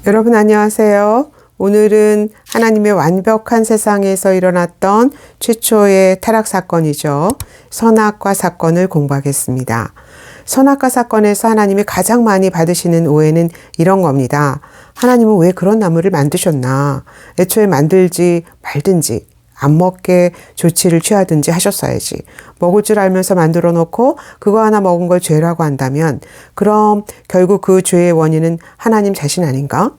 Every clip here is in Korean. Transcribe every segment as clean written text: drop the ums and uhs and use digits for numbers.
여러분 안녕하세요. 오늘은 하나님의 완벽한 세상에서 일어났던 최초의 타락 사건이죠. 선악과 사건을 공부하겠습니다. 선악과 사건에서 하나님이 가장 많이 받으시는 오해는 이런 겁니다. 하나님은 왜 그런 나무를 만드셨나? 애초에 만들지 말든지 안 먹게 조치를 취하든지 하셨어야지. 먹을 줄 알면서 만들어 놓고 그거 하나 먹은 걸 죄라고 한다면 그럼 결국 그 죄의 원인은 하나님 자신 아닌가?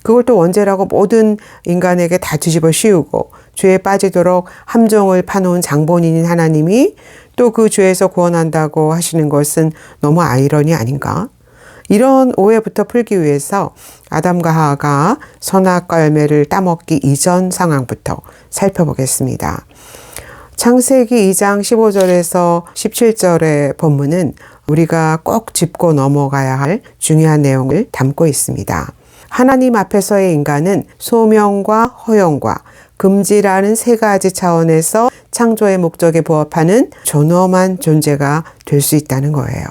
그걸 또 원죄라고 모든 인간에게 다 뒤집어 씌우고 죄에 빠지도록 함정을 파놓은 장본인인 하나님이 또 그 죄에서 구원한다고 하시는 것은 너무 아이러니 아닌가? 이런 오해부터 풀기 위해서 아담과 하와가 선악과 열매를 따먹기 이전 상황부터 살펴보겠습니다. 창세기 2장 15절에서 17절의 본문은 우리가 꼭 짚고 넘어가야 할 중요한 내용을 담고 있습니다. 하나님 앞에서의 인간은 소명과 허용과 금지라는 세 가지 차원에서 창조의 목적에 부합하는 존엄한 존재가 될 수 있다는 거예요.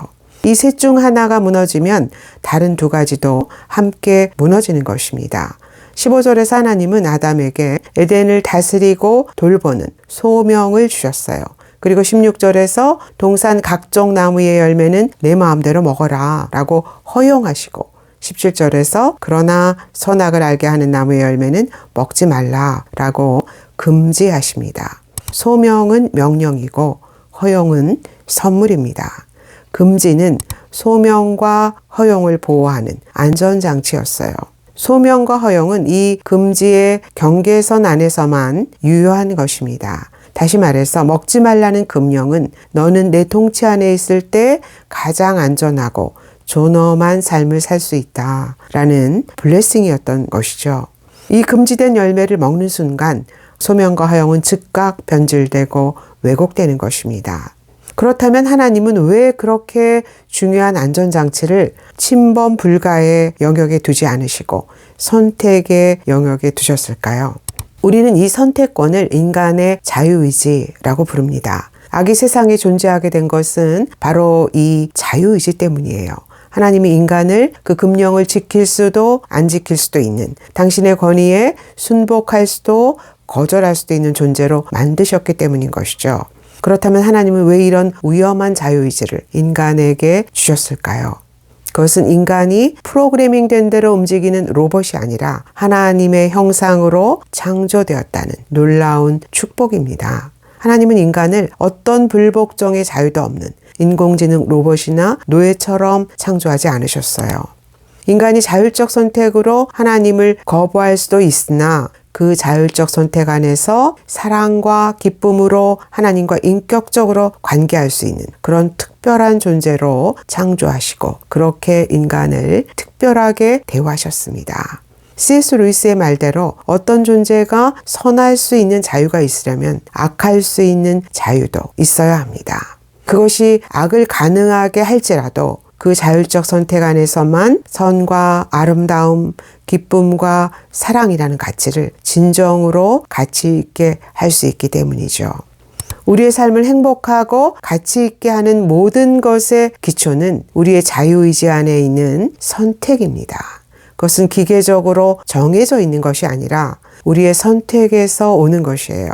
이 셋 중 하나가 무너지면 다른 두 가지도 함께 무너지는 것입니다. 15절에서 하나님은 아담에게 에덴을 다스리고 돌보는 소명을 주셨어요. 그리고 16절에서 동산 각종 나무의 열매는 내 마음대로 먹어라 라고 허용하시고 17절에서 그러나 선악을 알게 하는 나무의 열매는 먹지 말라라고 금지하십니다. 소명은 명령이고 허용은 선물입니다. 금지는 소명과 허용을 보호하는 안전장치였어요. 소명과 허용은 이 금지의 경계선 안에서만 유효한 것입니다. 다시 말해서 먹지 말라는 금령은 너는 내 통치 안에 있을 때 가장 안전하고 존엄한 삶을 살 수 있다라는 블레싱이었던 것이죠. 이 금지된 열매를 먹는 순간 소명과 허용은 즉각 변질되고 왜곡되는 것입니다. 그렇다면 하나님은 왜 그렇게 중요한 안전장치를 침범 불가의 영역에 두지 않으시고 선택의 영역에 두셨을까요? 우리는 이 선택권을 인간의 자유의지라고 부릅니다. 악이 세상에 존재하게 된 것은 바로 이 자유의지 때문이에요. 하나님이 인간을 그 금령을 지킬 수도 안 지킬 수도 있는 당신의 권위에 순복할 수도 거절할 수도 있는 존재로 만드셨기 때문인 것이죠. 그렇다면 하나님은 왜 이런 위험한 자유의지를 인간에게 주셨을까요? 그것은 인간이 프로그래밍 된 대로 움직이는 로봇이 아니라 하나님의 형상으로 창조되었다는 놀라운 축복입니다. 하나님은 인간을 어떤 불복종의 자유도 없는 인공지능 로봇이나 노예처럼 창조하지 않으셨어요. 인간이 자율적 선택으로 하나님을 거부할 수도 있으나 그 자율적 선택 안에서 사랑과 기쁨으로 하나님과 인격적으로 관계할 수 있는 그런 특별한 존재로 창조하시고 그렇게 인간을 특별하게 대우하셨습니다. C.S. 루이스의 말대로 어떤 존재가 선할 수 있는 자유가 있으려면 악할 수 있는 자유도 있어야 합니다. 그것이 악을 가능하게 할지라도 그 자율적 선택 안에서만 선과 아름다움, 기쁨과 사랑이라는 가치를 진정으로 가치 있게 할 수 있기 때문이죠. 우리의 삶을 행복하고 가치 있게 하는 모든 것의 기초는 우리의 자유의지 안에 있는 선택입니다. 그것은 기계적으로 정해져 있는 것이 아니라 우리의 선택에서 오는 것이에요.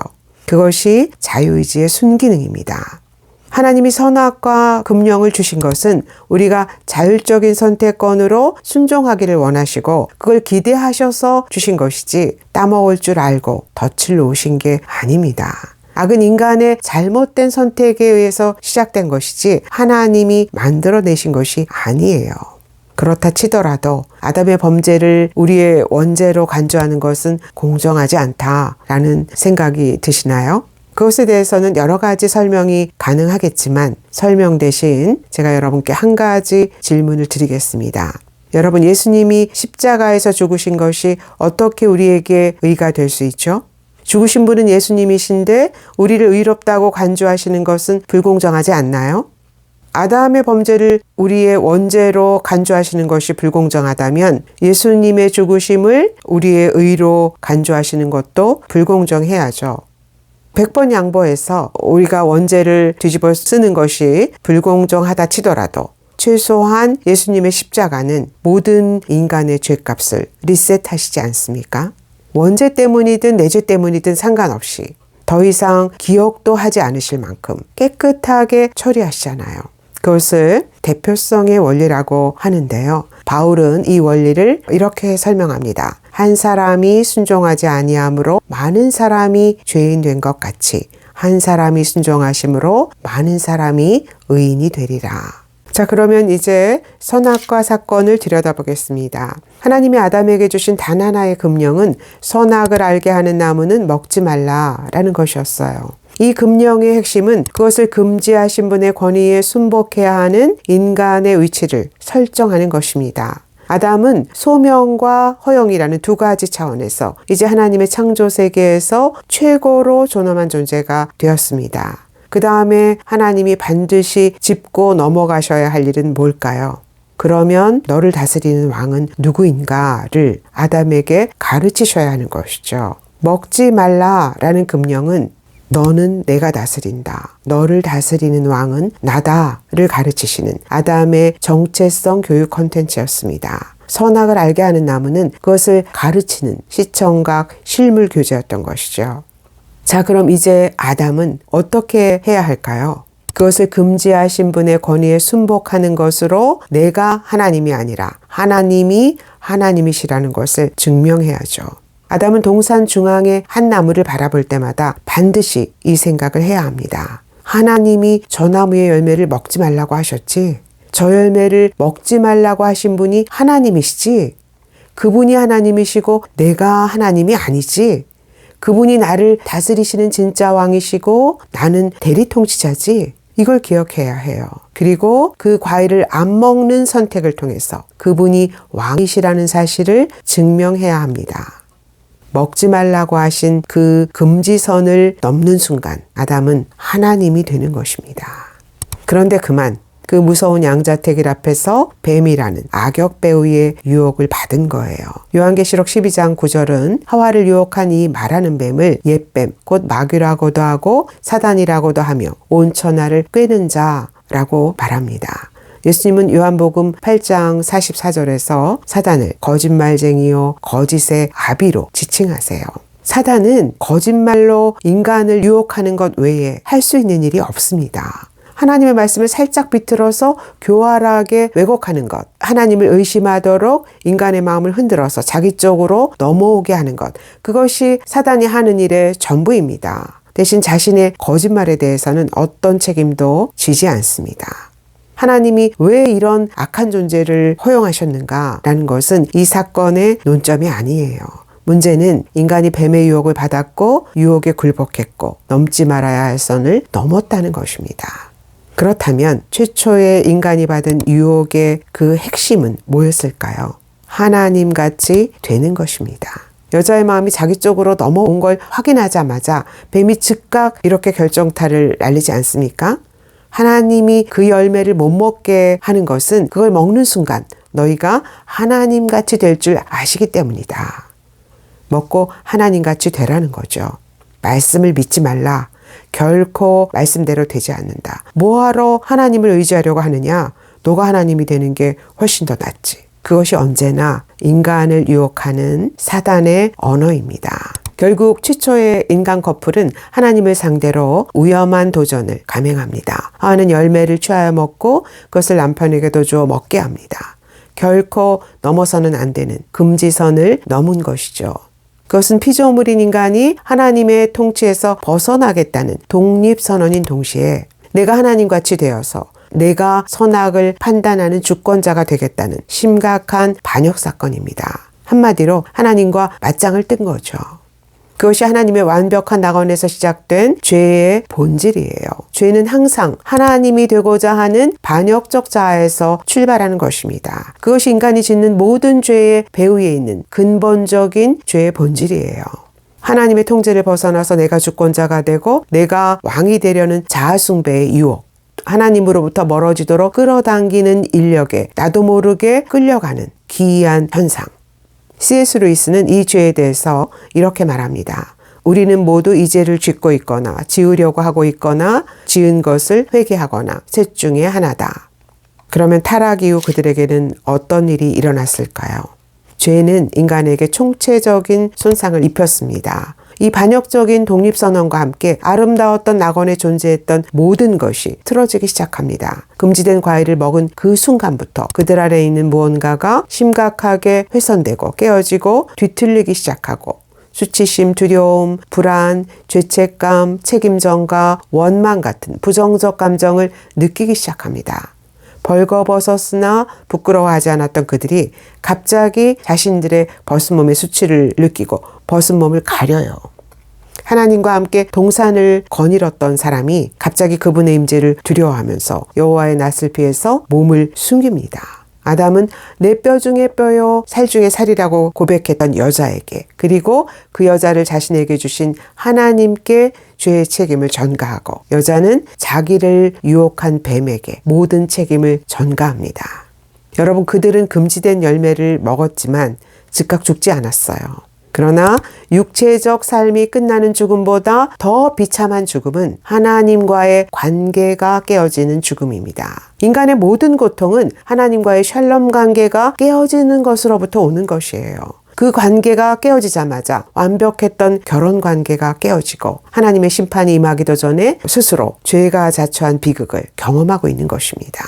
그것이 자유의지의 순기능입니다. 하나님이 선악과 금령을 주신 것은 우리가 자율적인 선택권으로 순종하기를 원하시고 그걸 기대하셔서 주신 것이지 따먹을 줄 알고 덫을 놓으신 게 아닙니다. 악은 인간의 잘못된 선택에 의해서 시작된 것이지 하나님이 만들어내신 것이 아니에요. 그렇다 치더라도 아담의 범죄를 우리의 원죄로 간주하는 것은 공정하지 않다라는 생각이 드시나요? 그것에 대해서는 여러 가지 설명이 가능하겠지만 설명 대신 제가 여러분께 한 가지 질문을 드리겠습니다. 여러분, 예수님이 십자가에서 죽으신 것이 어떻게 우리에게 의가 될 수 있죠? 죽으신 분은 예수님이신데 우리를 의롭다고 간주하시는 것은 불공정하지 않나요? 아담의 범죄를 우리의 원죄로 간주하시는 것이 불공정하다면 예수님의 죽으심을 우리의 의로 간주하시는 것도 불공정해야죠. 100번 양보해서 우리가 원죄를 뒤집어 쓰는 것이 불공정하다 치더라도 최소한 예수님의 십자가는 모든 인간의 죄값을 리셋하시지 않습니까? 원죄 때문이든 내 죄 때문이든 상관없이 더 이상 기억도 하지 않으실 만큼 깨끗하게 처리하시잖아요. 그것을 대표성의 원리라고 하는데요. 바울은 이 원리를 이렇게 설명합니다. 한 사람이 순종하지 아니함으로 많은 사람이 죄인 된 것 같이 한 사람이 순종하심으로 많은 사람이 의인이 되리라. 자, 그러면 이제 선악과 사건을 들여다보겠습니다. 하나님이 아담에게 주신 단 하나의 금령은 선악을 알게 하는 나무는 먹지 말라라는 것이었어요. 이 금령의 핵심은 그것을 금지하신 분의 권위에 순복해야 하는 인간의 위치를 설정하는 것입니다. 아담은 소명과 허영이라는 두 가지 차원에서 이제 하나님의 창조 세계에서 최고로 존엄한 존재가 되었습니다. 그 다음에 하나님이 반드시 짚고 넘어가셔야 할 일은 뭘까요? 그러면 너를 다스리는 왕은 누구인가를 아담에게 가르치셔야 하는 것이죠. 먹지 말라라는 금령은 너는 내가 다스린다. 너를 다스리는 왕은 나다를 가르치시는 아담의 정체성 교육 콘텐츠였습니다. 선악을 알게 하는 나무는 그것을 가르치는 시청각 실물 교재였던 것이죠. 자, 그럼 이제 아담은 어떻게 해야 할까요? 그것을 금지하신 분의 권위에 순복하는 것으로 내가 하나님이 아니라 하나님이 하나님이시라는 것을 증명해야죠. 아담은 동산 중앙의 한 나무를 바라볼 때마다 반드시 이 생각을 해야 합니다. 하나님이 저 나무의 열매를 먹지 말라고 하셨지? 저 열매를 먹지 말라고 하신 분이 하나님이시지? 그분이 하나님이시고 내가 하나님이 아니지? 그분이 나를 다스리시는 진짜 왕이시고 나는 대리통치자지? 이걸 기억해야 해요. 그리고 그 과일을 안 먹는 선택을 통해서 그분이 왕이시라는 사실을 증명해야 합니다. 먹지 말라고 하신 그 금지선을 넘는 순간 아담은 하나님이 되는 것입니다. 그런데 그만 그 무서운 양자택일 앞에서 뱀이라는 악역 배우의 유혹을 받은 거예요. 요한계시록 12장 9절은 하와를 유혹한 이 말하는 뱀을 옛뱀, 곧 마귀라고도 하고 사단이라고도 하며 온 천하를 꿰는 자라고 말합니다. 예수님은 요한복음 8장 44절에서 사단을 거짓말쟁이요 거짓의 아비로 지칭하세요. 사단은 거짓말로 인간을 유혹하는 것 외에 할 수 있는 일이 없습니다. 하나님의 말씀을 살짝 비틀어서 교활하게 왜곡하는 것, 하나님을 의심하도록 인간의 마음을 흔들어서 자기 쪽으로 넘어오게 하는 것, 그것이 사단이 하는 일의 전부입니다. 대신 자신의 거짓말에 대해서는 어떤 책임도 지지 않습니다. 하나님이 왜 이런 악한 존재를 허용하셨는가라는 것은 이 사건의 논점이 아니에요. 문제는 인간이 뱀의 유혹을 받았고 유혹에 굴복했고 넘지 말아야 할 선을 넘었다는 것입니다. 그렇다면 최초의 인간이 받은 유혹의 그 핵심은 뭐였을까요? 하나님같이 되는 것입니다. 여자의 마음이 자기 쪽으로 넘어온 걸 확인하자마자 뱀이 즉각 이렇게 결정타를 날리지 않습니까? 하나님이 그 열매를 못 먹게 하는 것은 그걸 먹는 순간 너희가 하나님같이 될 줄 아시기 때문이다. 먹고 하나님같이 되라는 거죠. 말씀을 믿지 말라. 결코 말씀대로 되지 않는다. 뭐하러 하나님을 의지하려고 하느냐? 너가 하나님이 되는 게 훨씬 더 낫지. 그것이 언제나 인간을 유혹하는 사단의 언어입니다. 결국 최초의 인간 커플은 하나님을 상대로 위험한 도전을 감행합니다. 하와는 열매를 취하여 먹고 그것을 남편에게도 주어 먹게 합니다. 결코 넘어서는 안 되는 금지선을 넘은 것이죠. 그것은 피조물인 인간이 하나님의 통치에서 벗어나겠다는 독립선언인 동시에 내가 하나님같이 되어서 내가 선악을 판단하는 주권자가 되겠다는 심각한 반역사건입니다. 한마디로 하나님과 맞짱을 뜬 거죠. 그것이 하나님의 완벽한 낙원에서 시작된 죄의 본질이에요. 죄는 항상 하나님이 되고자 하는 반역적 자아에서 출발하는 것입니다. 그것이 인간이 짓는 모든 죄의 배후에 있는 근본적인 죄의 본질이에요. 하나님의 통제를 벗어나서 내가 주권자가 되고 내가 왕이 되려는 자아숭배의 유혹, 하나님으로부터 멀어지도록 끌어당기는 인력에 나도 모르게 끌려가는 기이한 현상. C.S. 루이스는 이 죄에 대해서 이렇게 말합니다. 우리는 모두 이 죄를 짓고 있거나 지으려고 하고 있거나 지은 것을 회개하거나 셋 중에 하나다. 그러면 타락 이후 그들에게는 어떤 일이 일어났을까요? 죄는 인간에게 총체적인 손상을 입혔습니다. 이 반역적인 독립선언과 함께 아름다웠던 낙원에 존재했던 모든 것이 틀어지기 시작합니다. 금지된 과일을 먹은 그 순간부터 그들 안에 있는 무언가가 심각하게 훼손되고 깨어지고 뒤틀리기 시작하고 수치심, 두려움, 불안, 죄책감, 책임전가, 원망 같은 부정적 감정을 느끼기 시작합니다. 벌거벗었으나 부끄러워하지 않았던 그들이 갑자기 자신들의 벗은 몸의 수치를 느끼고 벗은 몸을 가려요. 하나님과 함께 동산을 거닐었던 사람이 갑자기 그분의 임재를 두려워하면서 여호와의 낯을 피해서 몸을 숨깁니다. 아담은 내 뼈 중에 뼈요 살 중에 살이라고 고백했던 여자에게, 그리고 그 여자를 자신에게 주신 하나님께 죄의 책임을 전가하고, 여자는 자기를 유혹한 뱀에게 모든 책임을 전가합니다. 여러분, 그들은 금지된 열매를 먹었지만 즉각 죽지 않았어요. 그러나 육체적 삶이 끝나는 죽음보다 더 비참한 죽음은 하나님과의 관계가 깨어지는 죽음입니다. 인간의 모든 고통은 하나님과의 샬롬 관계가 깨어지는 것으로부터 오는 것이에요. 그 관계가 깨어지자마자 완벽했던 결혼 관계가 깨어지고 하나님의 심판이 임하기도 전에 스스로 죄가 자초한 비극을 경험하고 있는 것입니다.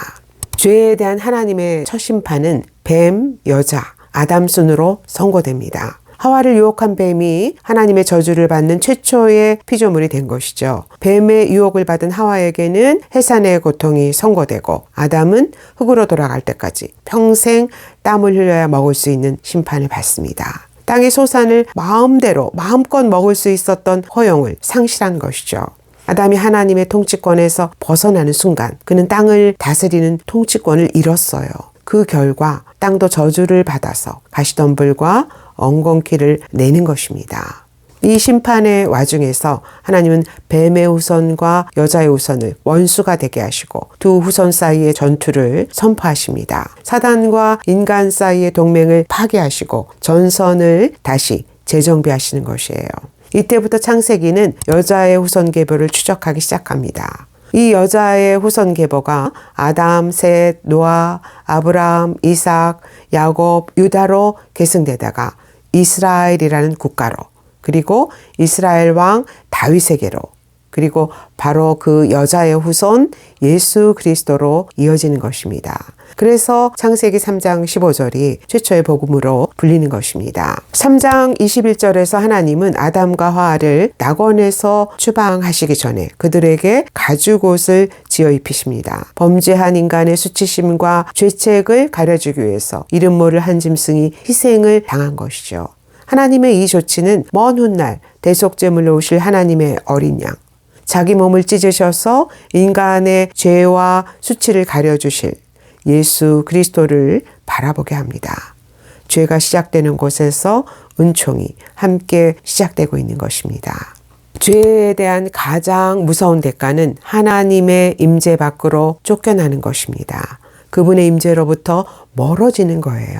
죄에 대한 하나님의 첫 심판은 뱀, 여자, 아담 순으로 선고됩니다. 하와를 유혹한 뱀이 하나님의 저주를 받는 최초의 피조물이 된 것이죠. 뱀의 유혹을 받은 하와에게는 해산의 고통이 선고되고, 아담은 흙으로 돌아갈 때까지 평생 땀을 흘려야 먹을 수 있는 심판을 받습니다. 땅의 소산을 마음껏 먹을 수 있었던 허용을 상실한 것이죠. 아담이 하나님의 통치권에서 벗어나는 순간 그는 땅을 다스리는 통치권을 잃었어요. 그 결과 땅도 저주를 받아서 가시덤불과 엉겅퀴를 내는 것입니다. 이 심판의 와중에서 하나님은 뱀의 후손과 여자의 후손을 원수가 되게 하시고 두 후손 사이의 전투를 선포하십니다. 사단과 인간 사이의 동맹을 파괴하시고 전선을 다시 재정비하시는 것이에요. 이때부터 창세기는 여자의 후손 계보를 추적하기 시작합니다. 이 여자의 후손 계보가 아담, 셋, 노아, 아브라함, 이삭, 야곱, 유다로 계승되다가 이스라엘이라는 국가로, 그리고 이스라엘 왕 다윗에게로, 그리고 바로 그 여자의 후손 예수 그리스도로 이어지는 것입니다. 그래서 창세기 3장 15절이 최초의 복음으로 불리는 것입니다. 3장 21절에서 하나님은 아담과 하와를 낙원에서 추방하시기 전에 그들에게 가죽옷을 지어 입히십니다. 범죄한 인간의 수치심과 죄책을 가려주기 위해서 이름 모를 한 짐승이 희생을 당한 것이죠. 하나님의 이 조치는 먼 훗날 대속제물로 오실 하나님의 어린 양, 자기 몸을 찢으셔서 인간의 죄와 수치를 가려주실 예수 그리스도를 바라보게 합니다. 죄가 시작되는 곳에서 은총이 함께 시작되고 있는 것입니다. 죄에 대한 가장 무서운 대가는 하나님의 임재 밖으로 쫓겨나는 것입니다. 그분의 임재로부터 멀어지는 거예요.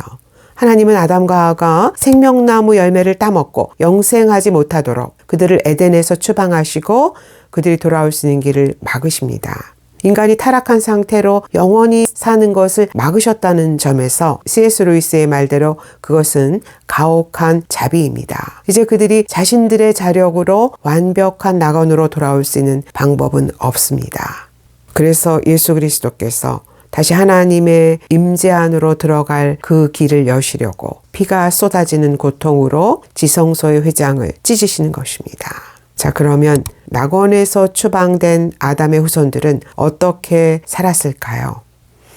하나님은 아담과 하와가 생명나무 열매를 따먹고 영생하지 못하도록 그들을 에덴에서 추방하시고 그들이 돌아올 수 있는 길을 막으십니다. 인간이 타락한 상태로 영원히 사는 것을 막으셨다는 점에서 C.S. 루이스의 말대로 그것은 가혹한 자비입니다. 이제 그들이 자신들의 자력으로 완벽한 낙원으로 돌아올 수 있는 방법은 없습니다. 그래서 예수 그리스도께서 다시 하나님의 임재 안으로 들어갈 그 길을 여시려고 피가 쏟아지는 고통으로 지성소의 회장을 찢으시는 것입니다. 자, 그러면 낙원에서 추방된 아담의 후손들은 어떻게 살았을까요?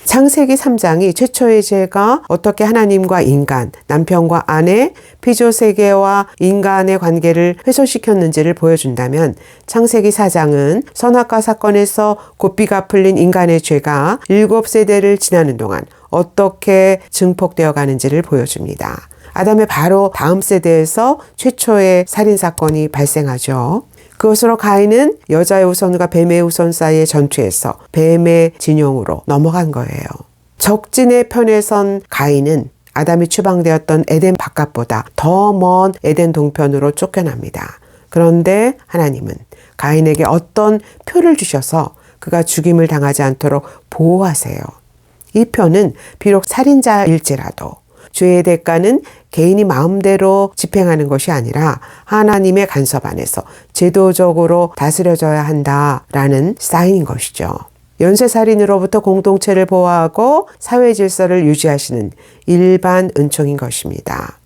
창세기 3장이 최초의 죄가 어떻게 하나님과 인간, 남편과 아내, 피조세계와 인간의 관계를 훼손시켰는지를 보여준다면 창세기 4장은 선악과 사건에서 고삐가 풀린 인간의 죄가 7세대를 지나는 동안 어떻게 증폭되어 가는지를 보여줍니다. 아담의 바로 다음 세대에서 최초의 살인사건이 발생하죠. 그것으로 가인은 여자의 후손과 뱀의 후손 사이의 전투에서 뱀의 진영으로 넘어간 거예요. 적진의 편에 선 가인은 아담이 추방되었던 에덴 바깥보다 더 먼 에덴 동편으로 쫓겨납니다. 그런데 하나님은 가인에게 어떤 표를 주셔서 그가 죽임을 당하지 않도록 보호하세요. 이 편은 비록 살인자일지라도 죄의 대가는 개인이 마음대로 집행하는 것이 아니라 하나님의 간섭 안에서 제도적으로 다스려져야 한다라는 사인인 것이죠. 연쇄살인으로부터 공동체를 보호하고 사회 질서를 유지하시는 일반 은총인 것입니다.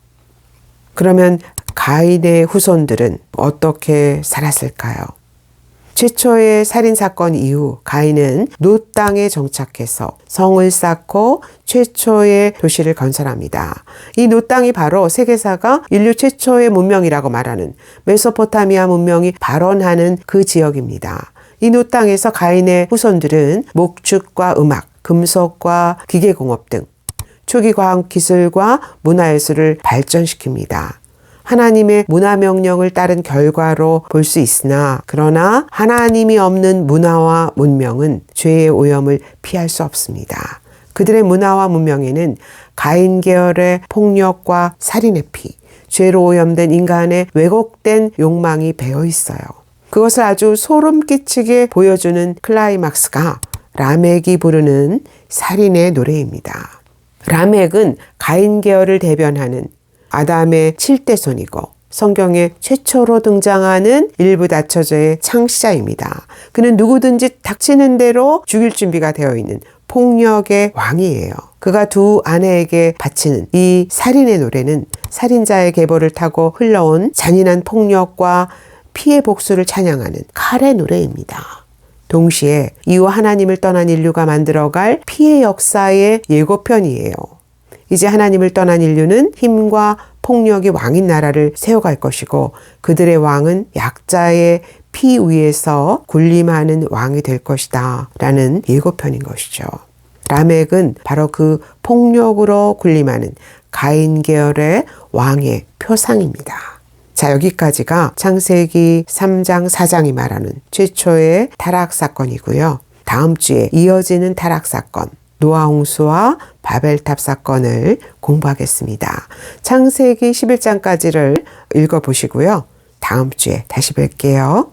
그러면 가인의 후손들은 어떻게 살았을까요? 최초의 살인사건 이후 가인은 놋 땅에 정착해서 성을 쌓고 최초의 도시를 건설합니다. 이 놋 땅이 바로 세계사가 인류 최초의 문명이라고 말하는 메소포타미아 문명이 발원하는 그 지역입니다. 이 놋 땅에서 가인의 후손들은 목축과 음악, 금속과 기계공업 등 초기 과학 기술과 문화예술을 발전시킵니다. 하나님의 문화명령을 따른 결과로 볼 수 있으나 그러나 하나님이 없는 문화와 문명은 죄의 오염을 피할 수 없습니다. 그들의 문화와 문명에는 가인 계열의 폭력과 살인의 피, 죄로 오염된 인간의 왜곡된 욕망이 배어 있어요. 그것을 아주 소름 끼치게 보여주는 클라이막스가 라멕이 부르는 살인의 노래입니다. 라멕은 가인 계열을 대변하는 아담의 7대손이고 성경에 최초로 등장하는 일부 다처제의 창시자입니다. 그는 누구든지 닥치는 대로 죽일 준비가 되어 있는 폭력의 왕이에요. 그가 두 아내에게 바치는 이 살인의 노래는 살인자의 계보를 타고 흘러온 잔인한 폭력과 피해 복수를 찬양하는 칼의 노래입니다. 동시에 이후 하나님을 떠난 인류가 만들어갈 피해 역사의 예고편이에요. 이제 하나님을 떠난 인류는 힘과 폭력이 왕인 나라를 세워갈 것이고 그들의 왕은 약자의 피 위에서 군림하는 왕이 될 것이다 라는 예고편인 것이죠. 라멕은 바로 그 폭력으로 군림하는 가인 계열의 왕의 표상입니다. 자, 여기까지가 창세기 3장 4장이 말하는 최초의 타락 사건이고요. 다음 주에 이어지는 타락 사건, 노아 홍수와 바벨탑 사건을 공부하겠습니다. 창세기 11장까지를 읽어보시고요. 다음 주에 다시 뵐게요.